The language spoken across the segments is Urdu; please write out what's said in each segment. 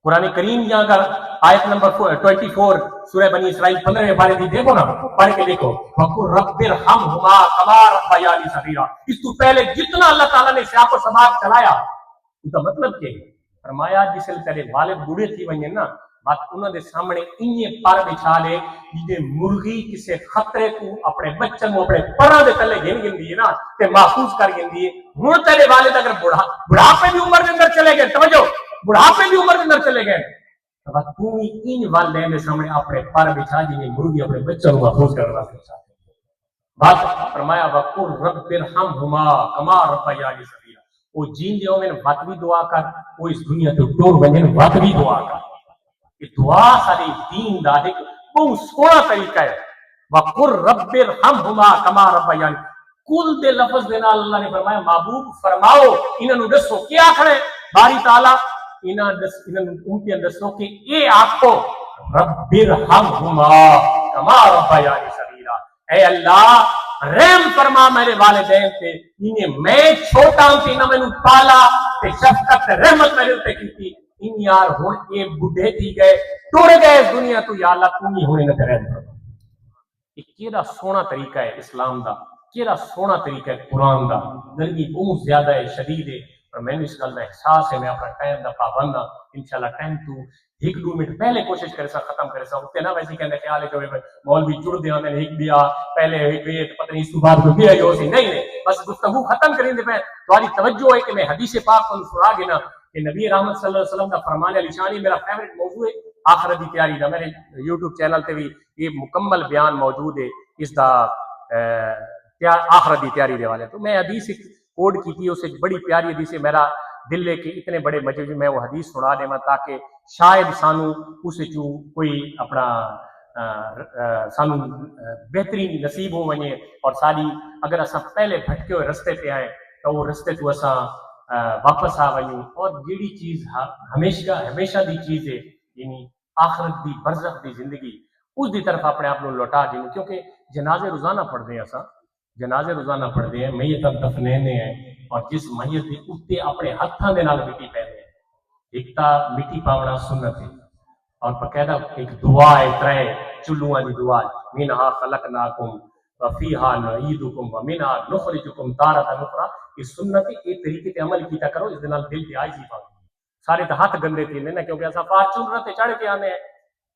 قرآن کریم یہاں کا آیت نمبر 24 سورہ بنی اسرائیل 15 پارے دی دیکھو نا، پڑھ کے دیکھو، وَقُلْ رَبِّ ارْحَمْهُمَا كَمَا رَبَّيَانِي صَغِيرًا۔ اس تو پہلے جتنا اللہ تعالیٰ نے سیاق و سباق چلایا اس کا مطلب کیا ہے؟ فرمایا جس تیرے والد بوڑھے تھی ونجن نا، بات انہوں نے سامنے انہیں پر بچھا لے جی مرغی کسے خطرے کو اپنے بچن کو اپنے پروں دے تلے گن دیے نا تے محفوظ کر گن دیے۔ ہن تیرے والد اگر بڑھاپے بھی عمر کے اندر چلے گئے، توجہ، بڑھاپے بھی عمر کے اندر چلے گئے، تو تو ان والدین کے سامنے اپنے پر بچھا جی مرغی اپنے بچن کو محفوظ کرنا چاہتے۔ بات فرمایا وَقُلْ رَبِّ ارْحَمْهُمَا كَمَا رَبَّيَانِي صَغِيرًا۔ وہ جین دیو میں وقت بھی دعا کر، وہ اس دنیا تو ٹور ونجن وقت بھی دعا کر۔ یہ دعا ساری دین دا ایک بہت سونا طریقہ ہے۔ وَقُلْ رَبِّ ارْحَمْهُمَا كَمَا رَبَّيَانِي، کل دے لفظ دینا اللہ نے فرمایا محبوب فرماؤ انہوں دسو کیا کھڑے باری تعالیٰ انہوں دسو کہ اے آپ کو رَبِّ ارْحَمْهُمَا كَمَا رَبَّيَانِي صَغِيرًا، اے اللہ رحم فرما میرے والدین تے، انہیں میں چھوٹا ہوں کہ انہوں میں پالا تے شفقت رحمت میرے اوپر کی تھی، ان یار ہون اے بڈھے تھی گئے ٹوڑ گئے اس دنیا تو یا اللہ تو نہیں ہونے نہ کرے۔ یہ کیڑا سونا طریقہ ہے اسلام دا، کیڑا سونا طریقہ ہے قرآن دا۔ گرمی بہت زیادہ ہے، شدید ہے، اور میں نے اس گل کا احساس ہے، میں اپنا ٹائم دا پابند ہاں، انشاءاللہ ٹائم تو 1-2 منٹ پہلے کوشش کرے سا ختم کرے سا، اتنے نہ ویسے کہنے خیال ہے کہ مولوی جڑ دیا میں نے ایک دیا پہلے ایک پتہ نہیں اس کے بعد کوئی بھی ہو سی نہیں بس گفتگو ختم کریں دے پہ تمہاری توجہ ہے کہ میں حدیث پاک کو سنا گنا کہ نبی رحمت صلی اللہ علیہ وسلم کا فرمان علی شانی میرا فیورٹ موضوع ہے آخرت دی تیاری دا۔ میرے یوٹیوب چینل تے بھی یہ مکمل بیان موجود ہے اس دا آخرت دی تیاری دے والے۔ تو میں حدیث کوڈ کی تھی، اس ایک بڑی پیاری حدیث ہے، میرا دل ہے کہ اتنے بڑے مجمع میں وہ حدیث سنا دے میں تاکہ شاید سانو اس چوں کوئی اپنا سانو بہترین نصیب ہو ونجے، اور ساری اگر اساں پہلے بھٹکے ہوئے رستے پہ آئے تو وہ رستے تو اساں واپس آ ونجوں، اور جیڑی چیز ہمیشہ دی چیز ہے یعنی آخرت دی برزخ دی زندگی اس دی طرف اپنے آپ کو لوٹا دیں، کیونکہ جنازے روزانہ پڑھتے ہیں، اساں جنازے روزانہ پڑھتے ہیں، میت دفنینے ہیں، اور جس میت کے اوپر اپنے ہاتھوں دے نال مٹی پہنے ہیں، ایک تا مٹی پاونا سنت ہے اور باقاعدہ ایک دعا ہے، ترے چلواں دی دعا ہے، منہا خلقناکم وفیہا نعیدکم ومنہا نخرجکم تارۃ اخری۔ اس سنت یہ طریقے تے عمل کیتا کرو، اس دے نال دل تے عاجزی پاؤ۔ سارے تے ہاتھ گندے تھیندے نا، کیونکہ اساں فارچونر تے چڑھ کے آنے ہیں،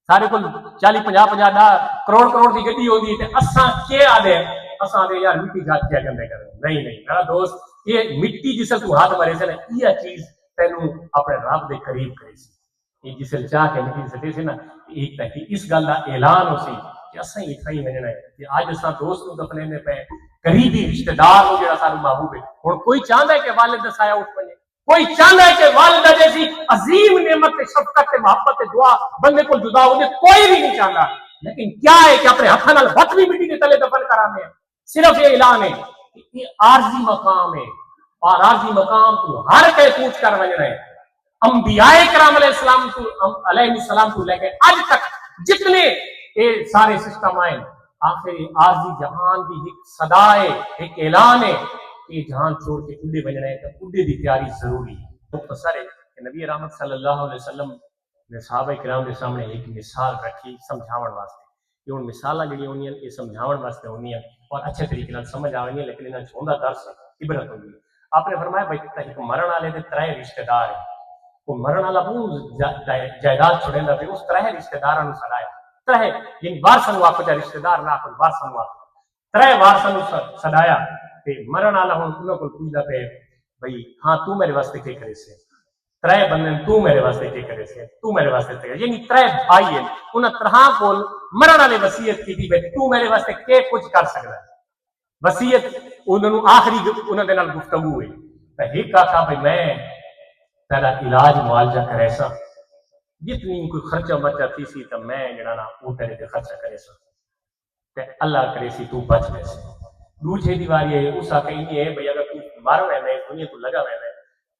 سارے کول 40-50 کروڑ دی گڈی ہوندی تے اساں کیا آدے اساں دے یار مٹی جات کے گندے کر نہیں میرا دوست، یہ مٹی جس تو ہاتھ مرے سے نا یہ چیز تینوں اپنے رب دے قریب کرے سی، یہ جس چاہ کے مٹی سٹے سے نا ایک تاکہ اس گل دا اعلان ہو سی کہ اساں ہی صحیح مننا ہے کہ اج اساں دوست نو دفنے پہ قریبی رشتہ دار ہو جڑا سارا محبوب ہے۔ ہن کوئی چاہندا ہے کہ والد دا سایہ اٹھ پنے، کوئی چاہندا ہے کہ والدہ جیسی عظیم نعمت تے شفقت تے محبت تے دعا بندے کو جدا ہو جائے، کوئی بھی نہیں چاہندا، لیکن کیا ہے کہ اپنے ہاتھوں نال وقت بھی مٹی کے تلے دفن کرانے ہیں۔ صرف یہ اعلان ہے کہ یہ عارضی مقام ہے، اور عارضی مقام تو ہر کوئی کوچ کر وجنا ہے۔ انبیاء کرام علیہ السلام تو لے کے آج تک جتنے یہ سارے سسٹم آئے، آخر عارضی جہان کی ایک صدا ہے، ایک اعلان ہے کہ یہ جہان چھوڑ کے اڈے بجنا ہے، تو اڈے دی تیاری ضروری ہے۔ مختصر ہے کہ نبی رحمت صلی اللہ علیہ وسلم نے صحابہ کرام کے سامنے ایک مثال رکھی سمجھاون واسطے، کہ ان مثالاں جڑی ہونی ہیں یہ سمجھاون واسطے ہونی ہیں اور اچھے طریقے نال سمجھ آونی ہے، لیکن انہاں چھوندا درس عبرت ہوندی ہے۔ آپ نے فرمایا بھائی ایک مرن والے دے 3 رشتہ دار ہیں، وہ مرن والا بہت جائیداد چھڑیندا پیا، اس 3 رشتہ داراں نوں سدایا، 3 یعنی وارثاں نوں آکھو، رشتہ دار نہ آکھو، وارثاں نوں آکھو، 3 وارثاں نوں سدایا تے مرن والا ہن انہاں کول پوچھدا پیا بھائی ہاں تو میرے واسطے کی کرے سے، 3 بندے تو میرے واسطے کی کرے سے، تو میرے واسطے کی، یعنی 3 بھائی ہیں، انہاں 3 کول مرن والے وصیت کی بھائی تو میرے واسطے کی کچھ کر سکدا ہے۔ وصیت انہوں آخری انہوں نے گفتگو ہوئی تو ایک آخا بھائی میں تیرا علاج معالجہ کرے سا، جتنی کوئی خرچہ مرچہ تھی سی تو میں جڑا نا وہ تیرے تے خرچہ کرے سا تے اللہ کرے سی تو بچ گئے سی۔ دوسری دیواری ہے اس آخر یہ ہے بھائی اگر تو مر وینا دنیا تو لگا وینا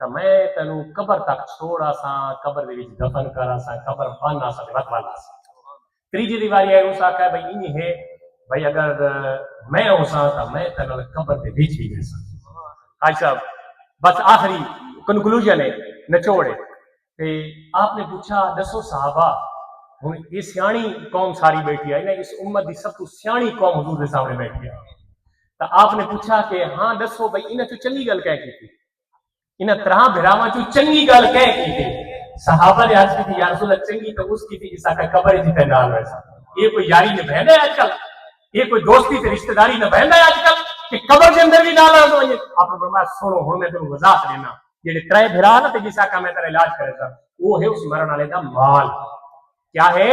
تو میں تینوں قبر تک چھوڑا سا، قبر دے وچ دفن کرا سا، قبر بننا سا تے وت والا سا۔ تیسری دیواری ہے اس آخر بھائی یہ ہے بھائی اگر میں ہو سا تو میں تینوں قبر دے وچ بھی گئے سا۔ حاج صاحب بس آخری کنکلوژن ہے، نچوڑ ہے تے آپ نے پوچھا دسو صحابہ ہوں یہ سیانی قوم ساری بیٹھی ہے نا اس امت دی سب تو سیانی قوم حضور کے سامنے بیٹھی ہے تو آپ نے پوچھا کہ ہاں دسو بھائی انہیں تو چنگی گل کہہ کی تھی انہیں طرح بھراواں چو چنگی گل کہہ کی تھی صحابہ نے عرض کی تھی یا رسول اللہ چنگی تو اس کی تھی جسا کا قبر جیتے نال ویسا یہ کوئی یاری نے بہن ہے آج کل یہ کوئی دوستی تے رشتہ داری نہ بہن ہے آج کل کہ قبر کے اندر بھی نال آ دو آپ نے فرمایا سنو ہن میں تمہیں وضاحت دینا جڑے ترے بھرا نا تے جسا کا میں تیرا علاج کرے تھا وہ ہے اس مرن والے دا مال کیا ہے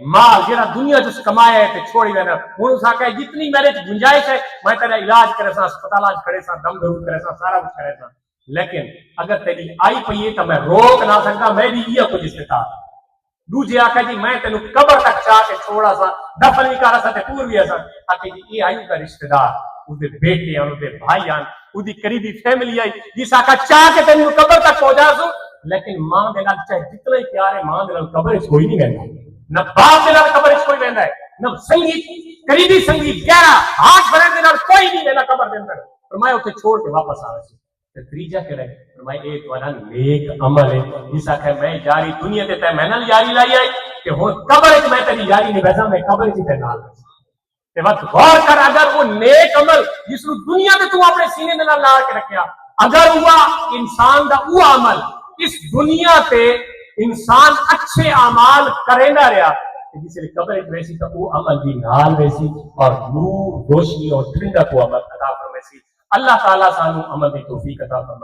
مال جڑا دنیا جس کمایا ہے تے چھوڑی وینا ہن اس آکھے جتنی میرے گنجائش ہے میں تیرا علاج کرے سا ہسپتال کھڑے سا دم درود کرے سا سارا کچھ کرے سا لیکن اگر تیری آئی پئی ہے تو میں روک نہ سکتا میں بھی یہ کچھ استطاعت دوجے آکھا جی میں تینوں قبر تک چاہ کے چھوڑا سا دفن بھی کرا سا تے پور بھی ایسا آکھے جی یہ آئی کا رشتہ دار اس دے بیٹے ہیں اس دے بھائی ہیں اس دی قریبی فیملی آئی جس آکھا چاہ کے تینوں قبر تک پہنچا سو لیکن ماں دے نال چاہے جتنا ہی پیار ہے ماں دے نال قبر اس کوئی نہیں رہندا نہ باپ دے نال قبر اس کوئی رہندا ہے نہ سنگیت قریبی سنگیت گہرا ہاتھ بھرن دے نال کوئی نہیں رہندا قبر دے اندر فرمایا اوتھے چھوڑ کے واپس آوے سی تیجا کہڑا ہے فرمایا اے تہاڈا نیک عمل ہے جس آکھے میں یاری دنیا تے تے میں نال یاری لائی آئی کہ ہن قبر وچ میں تیری یاری نہیں ویسا میں قبر وچ تے نال تے وقت غور کر اگر وہ نیک عمل جس نو دنیا تے تو اپنے سینے دے نال لا کے رکھیا اگر ہوا انسان دا وہ عمل اس دنیا تے انسان اچھے اعمال کریندا رہیا جس نے قبر وچ ویسی تو وہ عمل بھی نال ویسی اور نور روشنی اور ٹھنڈک کو عمل عطا فرمائے سی اللہ تعالیٰ سانو عمل کی توفیق عطا فرمائے